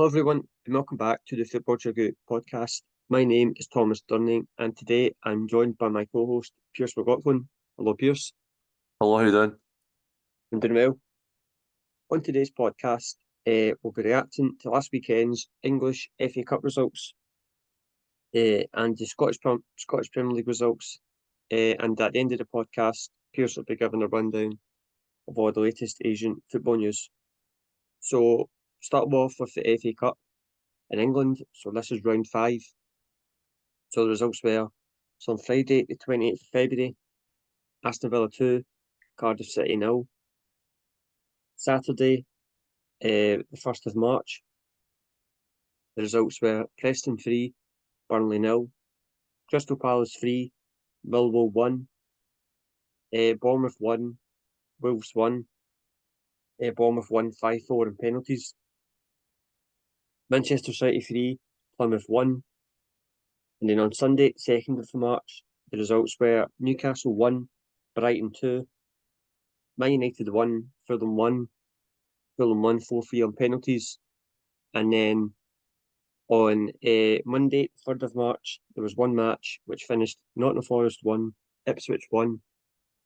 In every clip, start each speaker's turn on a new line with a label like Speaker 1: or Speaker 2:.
Speaker 1: everyone, and welcome back to the Football Chuggu Podcast. My name is Thomas Durning, and today I'm joined by my co-host, Pearse McLaughlin. Hello, Pearse.
Speaker 2: Hello, how you doing?
Speaker 1: I'm doing well. On today's podcast, we'll be reacting to last weekend's English FA Cup results and the Scottish Premier League results. And at the end of the podcast, Pearse will be giving a rundown of all the latest Asian football news. So, start off with the FA Cup in England. So this is round 5. So the results were, so on Friday, the 28th of February, Aston Villa 2, Cardiff City 0. Saturday, the 1st of March, the results were Preston 3, Burnley 0, Crystal Palace 3, Millwall 1, Bournemouth 1, Wolves 1, Bournemouth won 5-4 in penalties. Manchester City 3, Plymouth 1. And then on Sunday, 2nd of March, the results were Newcastle 1, Brighton 2, Man United 1, Fulham 1, Fulham won 4-3 on penalties. And then on Monday, 3rd of March, there was one match which finished Nottingham Forest 1, Ipswich 1,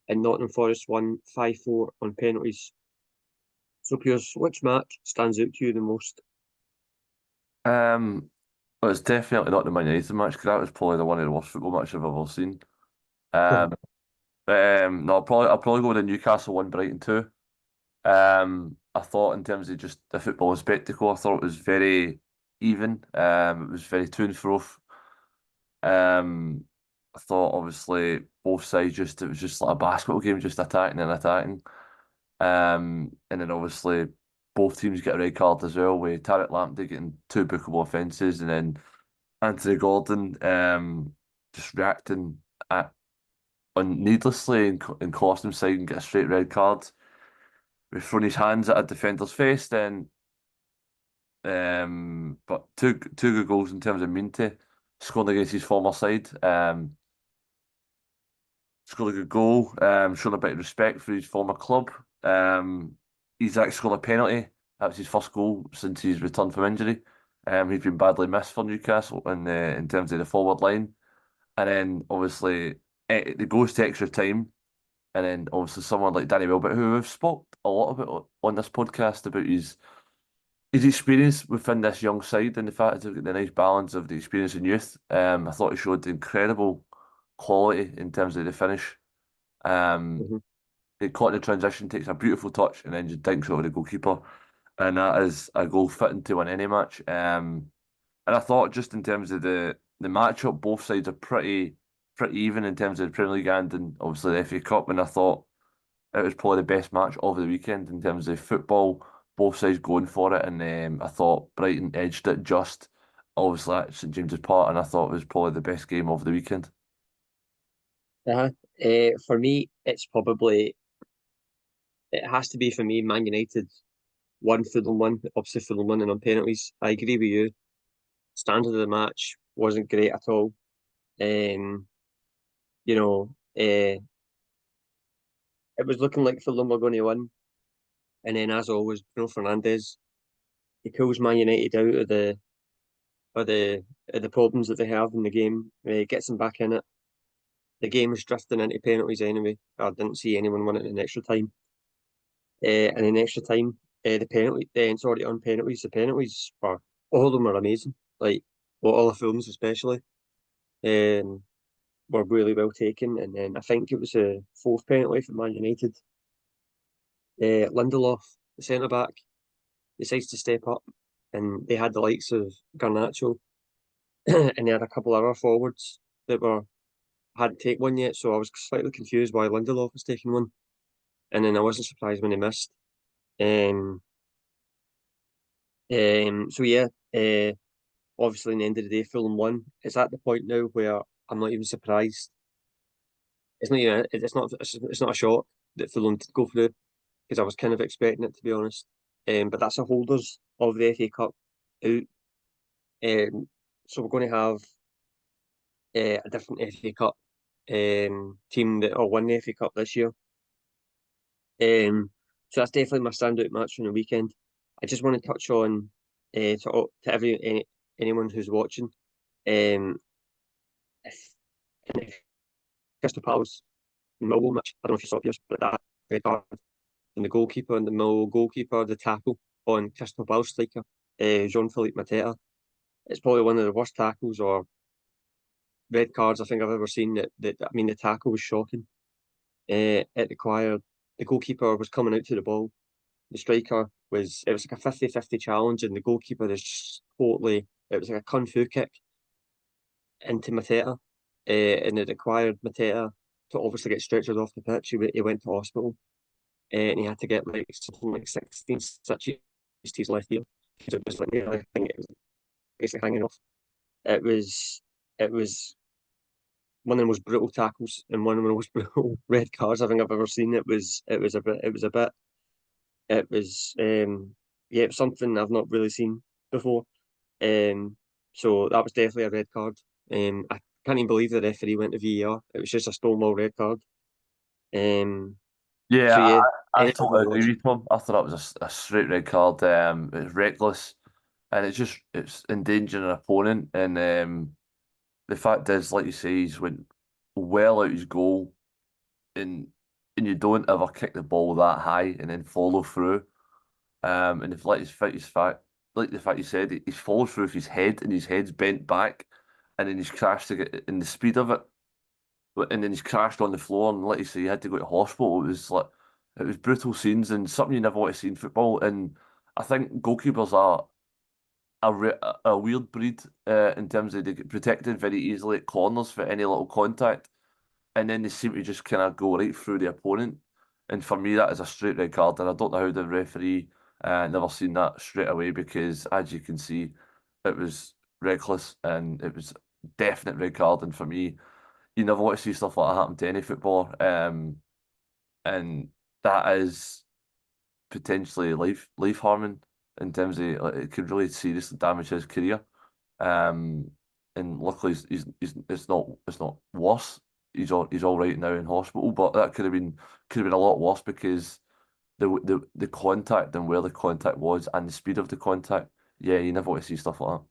Speaker 1: and Nottingham Forest won 5-4 on penalties. So, Piers, which match stands out to you the most?
Speaker 2: Well, it's definitely not the Man United match because that was probably one of the worst football matches I've ever seen. Um, no, I'll probably go with the Newcastle 1, Brighton 2. I thought in terms of just the football spectacle, I thought it was very even. It was very to and fro. I thought obviously both sides it was just like a basketball game, just attacking and attacking. And then obviously both teams get a red card as well, with Tarek Lamptey getting 2 bookable offences, and then Anthony Gordon just reacting needlessly and cost him side and get a straight red card. With throwing his hands at a defender's face, then but two good goals in terms of Minty scoring against his former side. Scored a good goal, showing a bit of respect for his former club. He's actually scored a penalty. That was his first goal since he's returned from injury. He's been badly missed for Newcastle in terms of the forward line. And then obviously it goes to extra time. And then obviously someone like Danny Welbeck, who we've spoke a lot about on this podcast about his experience within this young side and the fact that the nice balance of the experience and youth. I thought he showed incredible quality in terms of the finish.
Speaker 1: Mm-hmm.
Speaker 2: It caught in the transition, takes a beautiful touch, and then just dinks over the goalkeeper. And that is a goal fitting to win any match. And I thought just in terms of the matchup, both sides are pretty even in terms of the Premier League and obviously the FA Cup. And I thought it was probably the best match of the weekend in terms of football. Both sides going for it, and I thought Brighton edged it just obviously at St James's Park, and I thought it was probably the best game of the weekend.
Speaker 1: For me, it has to be for me, Man United 1, Fulham 1, obviously Fulham winning on penalties. I agree with you. Standard of the match wasn't great at all. Um, you know, it was looking like Fulham were going to win. And then, as always, Bruno Fernandes, he pulls Man United out of the problems that they have in the game. Gets them back in it. The game was drifting into penalties anyway. I didn't see anyone win it in extra time. And in extra time, the penalty, sorry, on penalties, the penalties were all of them were amazing. Like all the films, especially, um, were really well taken. And then I think it was a fourth penalty for Man United. Lindelof, the centre back, decides to step up, and they had the likes of Garnacho, and they had a couple other forwards that hadn't taken one yet. So I was slightly confused why Lindelof was taking one, and then I wasn't surprised when he missed. Um, so yeah, obviously, in the end of the day, Fulham won. It's at the point now where I'm not even surprised. It's not a shock that Fulham did go through because I was kind of expecting it, to be honest. But that's the holders of the FA Cup out. So we're going to have a different FA Cup team that will win the FA Cup this year. So that's definitely my standout match from the weekend. I just want to touch on to anyone who's watching. If Crystal Palace Millwall match, I don't know if you saw Pearse, but that red card and the goalkeeper and the Millwall goalkeeper, the tackle on Crystal Palace striker, Jean-Philippe Mateta. It's probably one of the worst tackles or red cards I think I've ever seen. The tackle was shocking. It required the goalkeeper was coming out to the ball. The striker it was like a 50-50 challenge, and the goalkeeper is just totally, it was like a kung fu kick into Mateta, and it required Mateta to obviously get stretchered off the pitch. He went to hospital, and he had to get like something like 16 stitches to his left ear because it was like I think it was basically hanging off. It was it was one of the most brutal tackles and one of the most brutal red cards I think I've ever seen. It was yeah, it was something I've not really seen before. So that was definitely a red card. I can't even believe the referee went to VAR. It was just a stonewall red card. Um, so
Speaker 2: Yeah,
Speaker 1: yeah,
Speaker 2: I
Speaker 1: anyone
Speaker 2: totally
Speaker 1: who's
Speaker 2: agree
Speaker 1: watching,
Speaker 2: with him. I thought that was a straight red card. It's reckless, and it's endangering an opponent. And the fact is, like you say, he's went well out his goal, and you don't ever kick the ball that high and then follow through. And if like the fact you said, he follows through with his head, and his head's bent back, and then he's crashed to get in the speed of it. And then he's crashed on the floor, and like you say, he had to go to hospital. It was brutal scenes and something you never want to see in football. And I think goalkeepers are a weird breed in terms of they get protected very easily at corners for any little contact, and then they seem to just kind of go right through the opponent. And for me, that is a straight red card, and I don't know how the referee never seen that straight away because, as you can see, it was reckless and it was definite red card. And for me, you never want to see stuff like that happen to any footballer. And that is potentially life harming in terms of like, it could really seriously damage his career. Um, and luckily it's not worse. He's all right now in hospital, but that could have been a lot worse because the contact and where the contact was and the speed of the contact. Yeah, you never want to see stuff like that.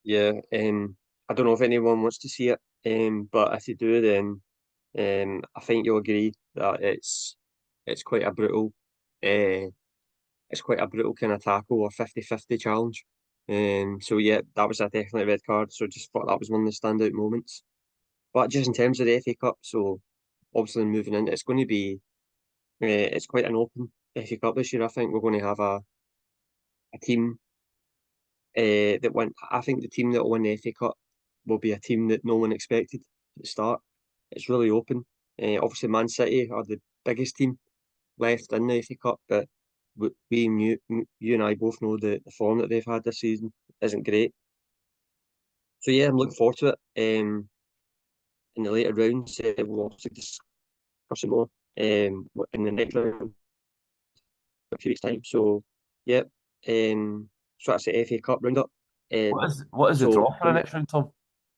Speaker 1: yeah. I don't know if anyone wants to see it, but if you do, then I think you'll agree that it's quite a brutal, uh, it's quite a brutal kind of tackle or 50-50 challenge. So yeah, that was a definitely red card. So just thought that was one of the standout moments. But just in terms of the FA Cup, so obviously moving in, it's quite an open FA Cup this year. I think we're going to have a team that win. I think the team that will win the FA Cup will be a team that no one expected at the start. It's really open. Obviously, Man City are the biggest team left in the FA Cup, but you and I both know the form that they've had this season isn't great. So yeah, I'm looking forward to it. In the later rounds, we'll obviously discuss it more in the next round in a few weeks' time. So yeah, so that's the FA Cup roundup. Um,
Speaker 2: What is the
Speaker 1: so
Speaker 2: draw for the next round, Tom?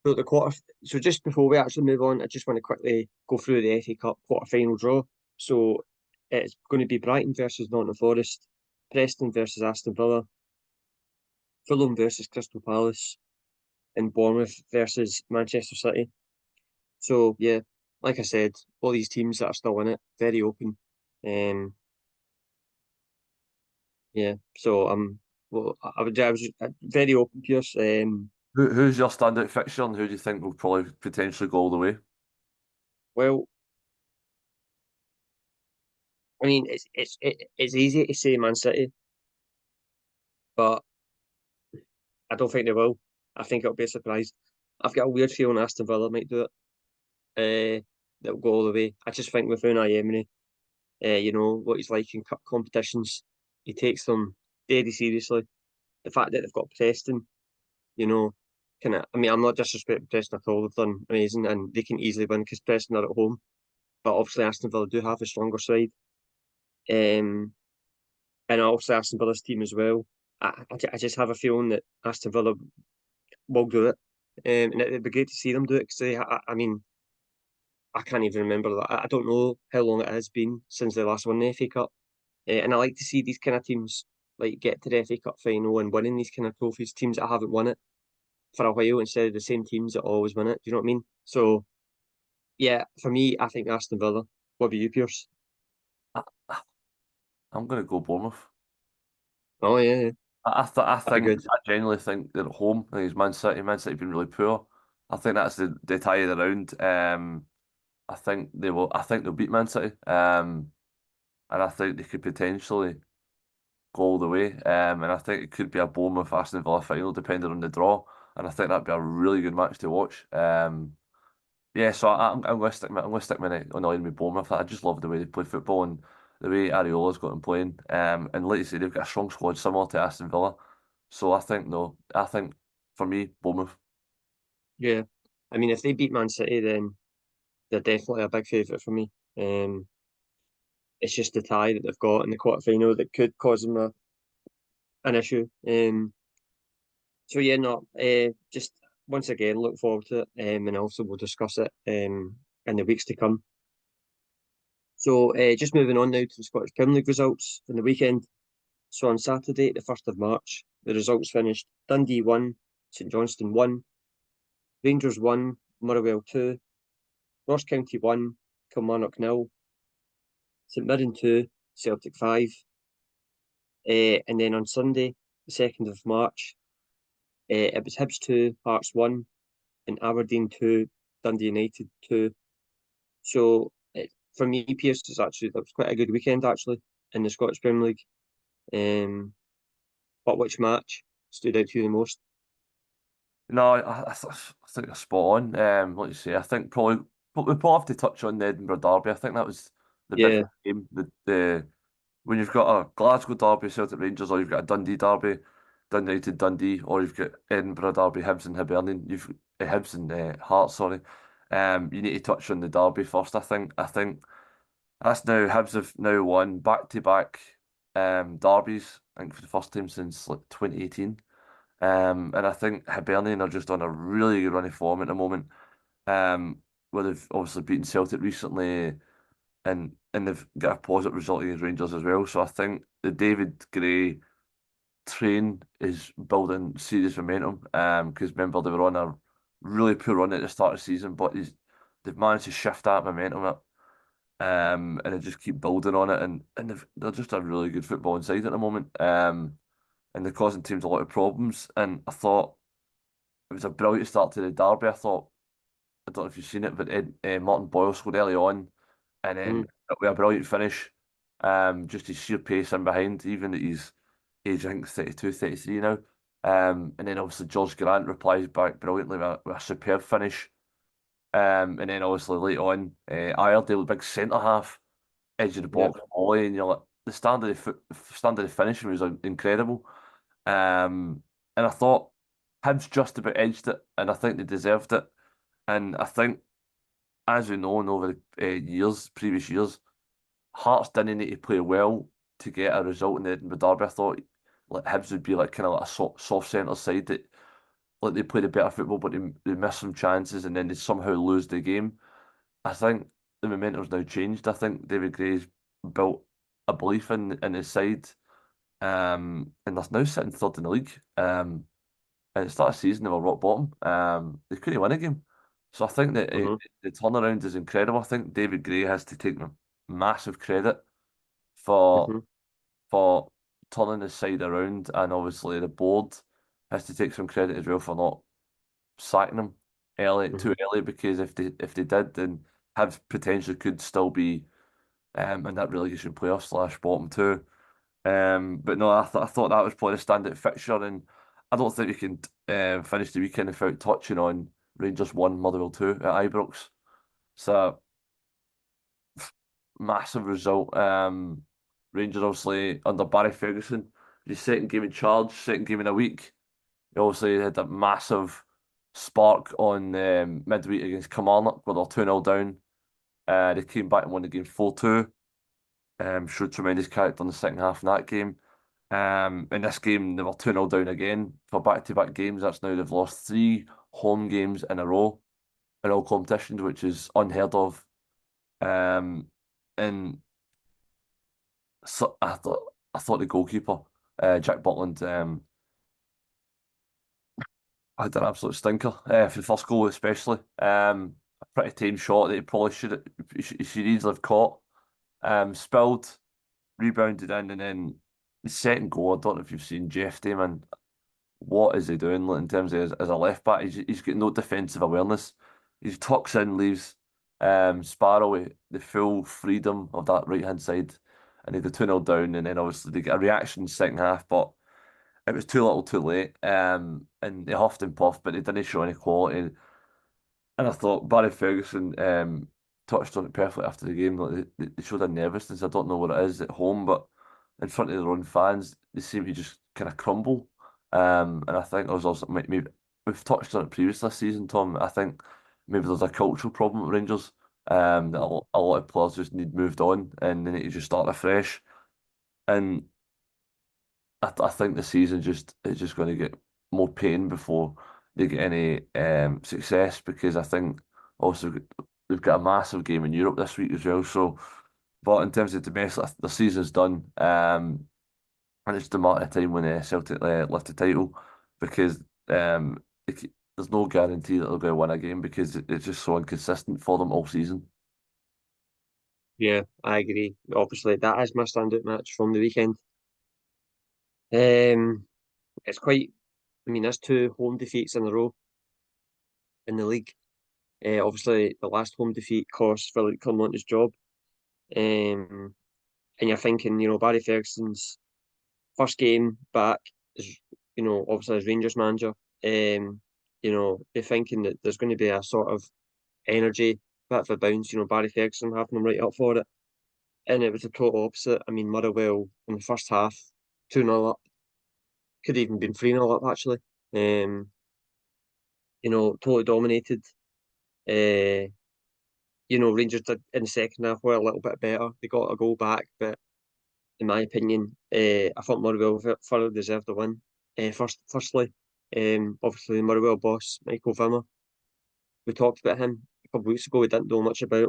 Speaker 1: so the quarter. So just before we actually move on, I just want to quickly go through the FA Cup quarter final draw. So it's going to be Brighton versus Nottingham Forest, Preston versus Aston Villa, Fulham versus Crystal Palace, and Bournemouth versus Manchester City. So yeah, like I said, all these teams that are still in it, very open. Yeah, so well, I was very open, Pierce.
Speaker 2: Who's your standout fixture and who do you think will probably potentially go all the way?
Speaker 1: Well, I mean, it's easy to say Man City, but I don't think they will. I think it'll be a surprise. I've got a weird feeling Aston Villa might do it. That'll go all the way. I just think with Unai Emery, you know what he's like in cup competitions. He takes them very seriously. The fact that they've got Preston, you know, kind of. I mean, I'm not disrespecting Preston at all. They've done amazing, and they can easily win because Preston are at home. But obviously, Aston Villa do have a stronger side. Um, and also Aston Villa's team as well. I just have a feeling that Aston Villa will do it. And it'd be great to see them do it because I mean, I can't even remember that. I don't know how long it has been since they last won the FA Cup. And I like to see these kind of teams. like get to the FA Cup final and winning these kind of trophies, teams that haven't won it for a while instead of the same teams that always win it. Do you know what I mean? So yeah, for me, I think Aston Villa. What about you, Pearse?
Speaker 2: I, I'm going to go Bournemouth.
Speaker 1: Oh yeah,
Speaker 2: I
Speaker 1: that'd be
Speaker 2: think
Speaker 1: good.
Speaker 2: I genuinely think they're at home. I think it's Man City. Man City have been really poor. I think that's the tie of the round. I think they will. I think they'll beat Man City. And I think they could potentially go all the way. And I think it could be a Bournemouth Aston Villa final, depending on the draw. And I think that'd be a really good match to watch. Yeah, so I'm going to I'm going to stick my neck on the line with Bournemouth. I just love the way they play football and the way Areola's got them playing. And like you say, they've got a strong squad similar to Aston Villa. So I think no, I think for me, Bournemouth.
Speaker 1: Yeah, I mean, if they beat Man City, then they're definitely a big favourite for me. Um, it's just the tie that they've got in the quarter final that could cause them an issue. So yeah, no, just once again look forward to it, and also we'll discuss it in the weeks to come. So just moving on now to the Scottish Premier League results from the weekend. So on Saturday, the 1st of March, the results finished: Dundee 1, St Johnstone 1, Rangers 1, Motherwell 2, Ross County 1, Kilmarnock 0, St Mirren 2, Celtic 5. And then on Sunday, the 2nd of March, it was Hibs 2, Hearts 1, and Aberdeen 2, Dundee United 2. So for me, Pearse, that was quite a good weekend actually in the Scottish Premier League. But which match stood out to you the most?
Speaker 2: No, I think they're spot on. Like you say, I think probably but we probably have to touch on the Edinburgh Derby. I think that was the
Speaker 1: Yeah,
Speaker 2: biggest game. The when you've got a Glasgow Derby, Celtic Rangers, or you've got a Dundee Derby, Dundee United Dundee, or you've got Edinburgh Derby, Hibs and Hibernian. You've Hibs and Hearts, sorry. You need to touch on the Derby first. I think that's now Hibs have now won back-to-back derbies. I think for the first time since like 2018. And I think Hibernian are just on a really good run of form at the moment. Where they've obviously beaten Celtic recently, and they've got a positive result against Rangers as well. So I think the David Gray train is building serious momentum. Because remember they were on a really poor run at the start of the season, but they've managed to shift that momentum up. And they just keep building on it, and they're just a really good football inside at the moment. And they're causing teams a lot of problems. And I thought it was a brilliant start to the derby. I thought, I don't know if you've seen it, but Martin Boyle scored early on, and then
Speaker 1: mm,
Speaker 2: with a brilliant finish. Just his sheer pace in behind, even at his age, I think 32, 33 now. And then obviously George Grant replies back brilliantly with a superb finish. And then obviously late on, Iredale, big centre half, edge of the
Speaker 1: yeah,
Speaker 2: box, volley, and you're like, the standard of finishing was incredible. And I thought Hibs just about edged it, and I think they deserved it. And I think, as we know, over the previous years, Hearts didn't need to play well to get a result in the Edinburgh Derby. I thought like Hibs would be like kind of like a soft centre side that like they played a better football, but they missed some chances and then they somehow lose the game. I think the momentum's now changed. I think David Gray's built a belief in his side, and they're now sitting third in the league. And at the start of the season, they were rock bottom. They couldn't win a game. So I think that
Speaker 1: hmm
Speaker 2: the turnaround is incredible. I think David Gray has to take massive credit for
Speaker 1: hmm
Speaker 2: for turning the side around, and obviously the board has to take some credit as well for not sacking him too
Speaker 1: hmm
Speaker 2: early, because if they did, then Hibs potentially could still be in that relegation playoff slash bottom two. But no, I thought that was probably the standout fixture, and I don't think we can finish the weekend without touching on Rangers 1, Motherwell 2 at Ibrox. So massive result. Rangers obviously under Barry Ferguson, his second game in charge, second game in a week. He obviously had a massive spark on midweek against Kilmarnock, where they're 2-0 down. They came back and won the game 4-2. Showed tremendous character in the second half in that game. In this game, they were 2-0 down again for back-to-back games. That's now they've lost three home games in a row in all competitions, which is unheard of. Um, and so I thought the goalkeeper Jack Butland had an absolute stinker for the first goal, especially. A pretty tame shot that he should easily have caught. Spilled, rebounded in, and then the second goal. I don't know if you've seen Jeff Damon. What is he doing in terms of as a left back? He's got no defensive awareness. He tucks in, leaves Sparrow with the full freedom of that right hand side, and they go 2-0 down, and then obviously they get a reaction in the second half, but it was too little, too late. And they huffed and puffed, but they didn't show any quality. And I thought Barry Ferguson touched on it perfectly after the game. Like they showed a nervousness. I don't know what it is at home, but in front of their own fans, they seem to just kind of crumble. And I think there's also maybe we've touched on it previously this season, Tom. I think maybe there's a cultural problem at Rangers. That a lot of players just need moved on and they need to just start afresh. And I think the season is just going to get more pain before they get any success because I think also they've got a massive game in Europe this week as well. So, but in terms of domestic, the season's done. And it's the matter of time when Celtic lift the title because there's no guarantee that they're going to win a game because it's just so inconsistent for them all season.
Speaker 1: Yeah, I agree. Obviously, that is my standout match from the weekend. It's quite. I mean, that's two home defeats in a row in the league. Obviously, the last home defeat cost Philip Clermont his job. And you're thinking, Barry Ferguson's first game back is, obviously as Rangers manager. You're thinking that there's going to be a sort of energy, bit of a bounce. Barry Ferguson having him right up for it, and it was the total opposite. I mean, Motherwell in the first half, 2-0 up, could have even been 3-0 up actually. Totally dominated. Uh, Rangers did in the second half were a little bit better. They got a goal back, but in my opinion, I thought Motherwell further deserved the win. Firstly, obviously the Motherwell boss, Michael Vimmer. We talked about him a couple of weeks ago. We didn't know much about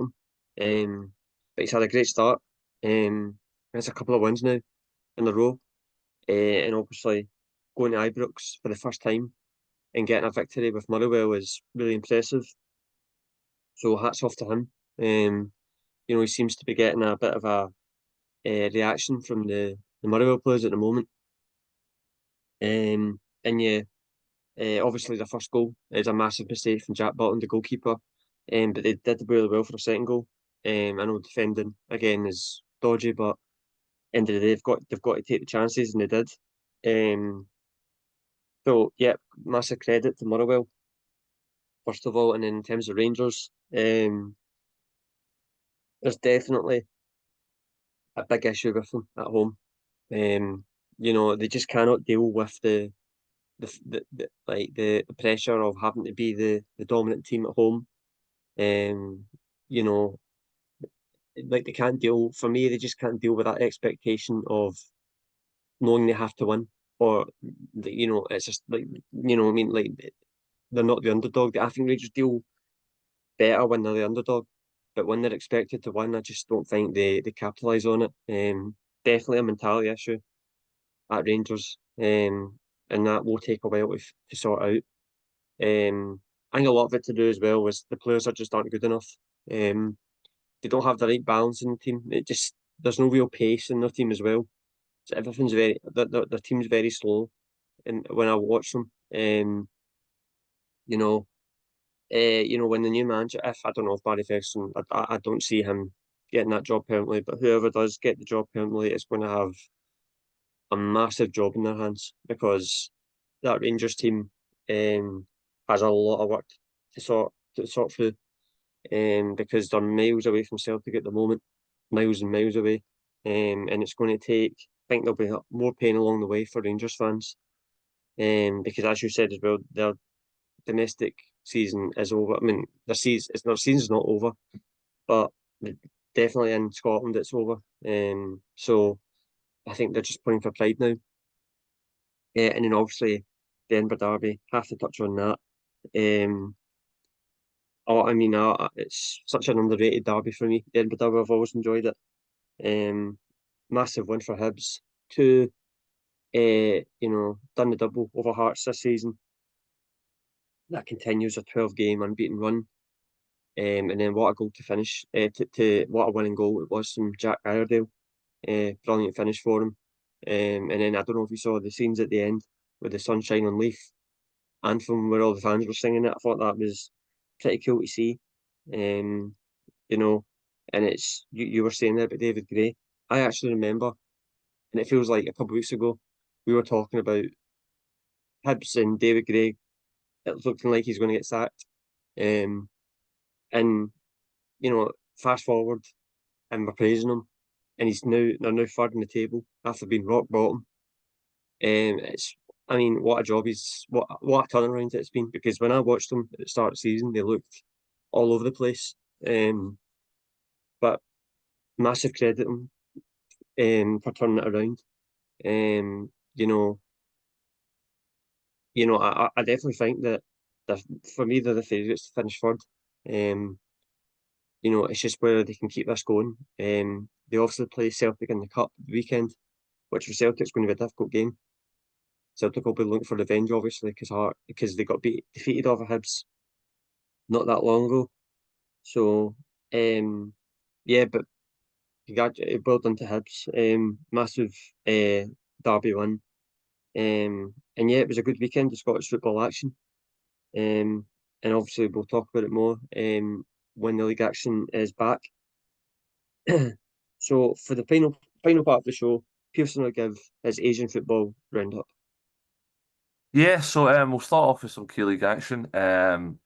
Speaker 1: him, but he's had a great start. Has a couple of wins now in a row, and obviously going to Ibrox for the first time and getting a victory with Motherwell is really impressive. So hats off to him. He seems to be getting a bit of a reaction from the Motherwell players at the moment. And yeah, obviously the first goal is a massive mistake from Jack Butland, the goalkeeper. But they did really well for the second goal. I know defending again is dodgy, but end of the day they've got to take the chances and they did. So yeah, massive credit to Motherwell first of all, and then in terms of Rangers, there's definitely a big issue with them at home. They just cannot deal with the pressure of having to be the dominant team at home. Um, you know, like they can't deal. For me, they just can't deal with that expectation of knowing they have to win, or it's just like what I mean, like they're not the underdog. I think they just deal better when they're the underdog, but when they're expected to win, I just don't think they capitalise on it. Definitely a mentality issue at Rangers, and that will take a while to sort out. I think a lot of it to do as well was the players just aren't good enough. They don't have the right balance in the team. There's no real pace in their team as well. So everything's their team's very slow. And when I watch them, you know, when the new manager, if I don't know if Barry Ferguson, I don't see him getting that job permanently, but whoever does get the job permanently is going to have a massive job in their hands because that Rangers team has a lot of work to sort through. Because they're miles away from Celtic at the moment, miles and miles away. And it's going to take, I think there'll be more pain along the way for Rangers fans. Because as you said as well, their domestic season is over. I mean, their season's not over, but definitely in Scotland it's over. So I think they're just playing for pride now. And then obviously the Edinburgh Derby, have to touch on that. Um, it's such an underrated derby for me. The Edinburgh Derby, I've always enjoyed it. Massive win for Hibs. Two done the double over Hearts this season. That continues a 12-game unbeaten run. And then what a goal to finish, what a winning goal it was from Jack Iredale. Brilliant finish for him. And then I don't know if you saw the scenes at the end with the Sunshine on Leaf anthem where all the fans were singing it. I thought that was pretty cool to see. Um, and it's you were saying there about David Gray. I actually remember, and it feels like a couple of weeks ago, we were talking about Hibs and David Gray. It's looking like he's going to get sacked. And fast forward, and we're praising him, and they're now third in the table after being rock bottom. What a job what a turnaround it's been, because when I watched them at the start of the season, they looked all over the place. But massive credit them for turning it around. Um, you know, I definitely think that for me they're the favourites to finish third. It's just whether they can keep this going. They obviously play Celtic in the cup the weekend, which for Celtic is going to be a difficult game. Celtic will be looking for revenge, obviously, because they got defeated over Hibs not that long ago. So, yeah, but you got well done to Hibs. Massive derby win. And yeah, it was a good weekend of Scottish football action. And obviously we'll talk about it more when the league action is back. So for the final part of the show, Pearson will give his Asian football roundup.
Speaker 2: Yeah, so we'll start off with some key league action. So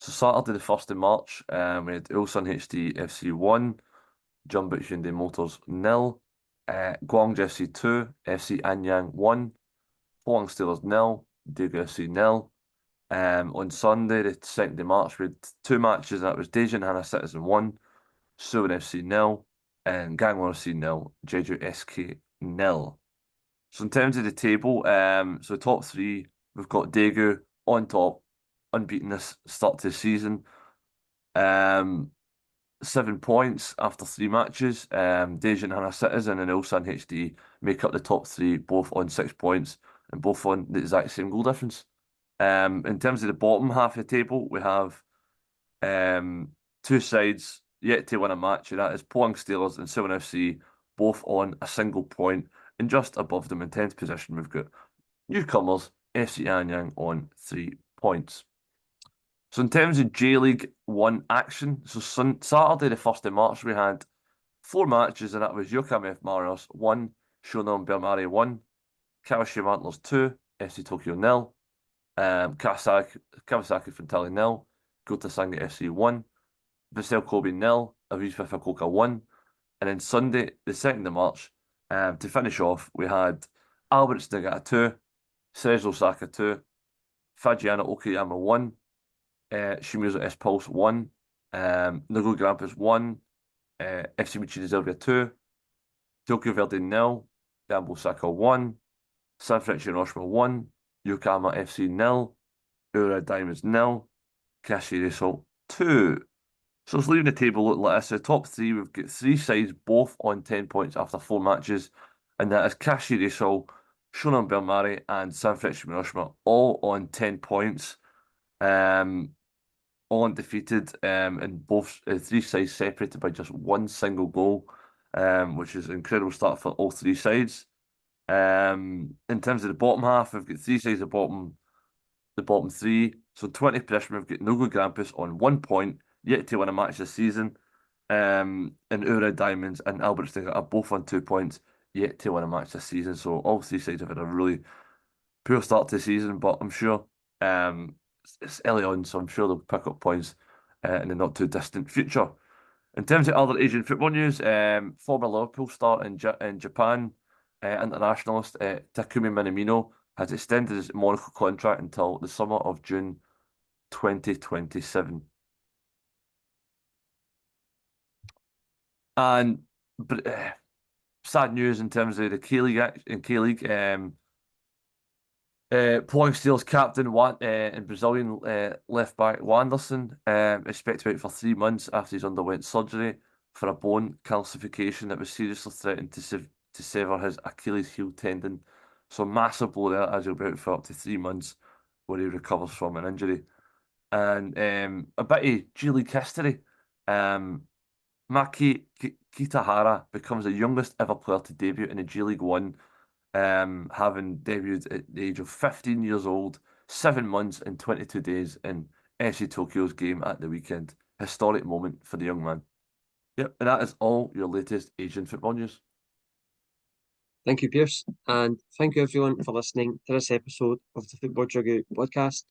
Speaker 2: Saturday the 1st of March, we had Ulsan HD FC 1, Jeonbuk Hyundai Motors 0, Guangzhou FC 2, FC Anyang 1, Pohang Steelers 0, Daegu FC 0. On Sunday, the 2nd of March, we had two matches, and that was Daejeon Hana Citizen 1, Suwon FC 0, and Gangwon FC 0, Jeju SK 0. So in terms of the table, so top three, we've got Daegu on top, unbeaten this start to the season. 7 points after three matches. Daejeon Hana Citizen and Ulsan HD make up the top three, both on 6 points and both on the exact same goal difference. In terms of the bottom half of the table, we have two sides yet to win a match, and that is Pohang Steelers and Suwon FC, both on a single point, and just above them in 10th position, we've got newcomers FC Anyang on 3 points. So in terms of J-League 1 action, so Saturday the 1st of March, we had 4 matches, and that was Yokohama F. Marinos 1, Shonan Bellmare 1, Kawashima Antlers 2, FC Tokyo 0, Kawasaki Frontale 0, Gota Sanga FC 1, Vissel Kobe 0, Aviva Fukuoka 1, and then Sunday, the 2nd of March, to finish off, we had Albirex Niigata 2, Cerezo Osaka 2, Fagiano Okayama 1, Shimizu S Pulse 1, Nagoya Grampus 1, FC Michida Zelvia 2, Tokyo Verde 0, Gambo Osaka 1, Sanfrecce Hiroshima 1, Yokohama FC 0, Ura Diamonds 0, Kashi Assault 2. So it's leaving the table looking like this. The top three, we've got 3 sides both on 10 points after 4 matches, and that is Kashi Assault, Shonan Bellmare, and Sanfrecce Hiroshima, all on 10 points. All undefeated, and both 3 sides separated by just 1 single goal, which is an incredible start for all 3 sides. In terms of the bottom half, we've got 3 sides at the bottom 3. So 20th position, we've got Nagoya Grampus on 1 point, yet to win a match this season. And Ura Diamonds and Albirex Niigata are both on 2 points, yet to win a match this season. So all 3 sides have had a really poor start to the season, but I'm sure it's early on, so I'm sure they'll pick up points in the not too distant future. In terms of other Asian football news, former Liverpool star in Japan, internationalist Takumi Minamino has extended his Monaco contract until the summer of June 2027. And but sad news in terms of the K-League. Pohang Steelers captain and Brazilian left back Wanderson is expected to be out for 3 months after he's underwent surgery for a bone calcification that was seriously threatened to sever his Achilles heel tendon. So massive blow there, as he'll be out for up to 3 months where he recovers from an injury. And a bit of G League history. Maki Kitahara becomes the youngest ever player to debut in the G League One, having debuted at the age of 15 years old, 7 months and 22 days in FC Tokyo's game at the weekend. Historic moment for the young man. Yep, and that is all your latest Asian football news.
Speaker 1: Thank you, Pearse, and thank you everyone for listening to this episode of the Football Chuggu Podcast.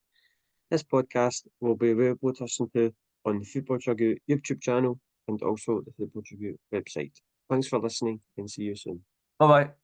Speaker 1: This podcast will be available to listen to on the Football Chuggu YouTube channel and also the Football Chuggu website. Thanks for listening and see you soon.
Speaker 2: Bye bye.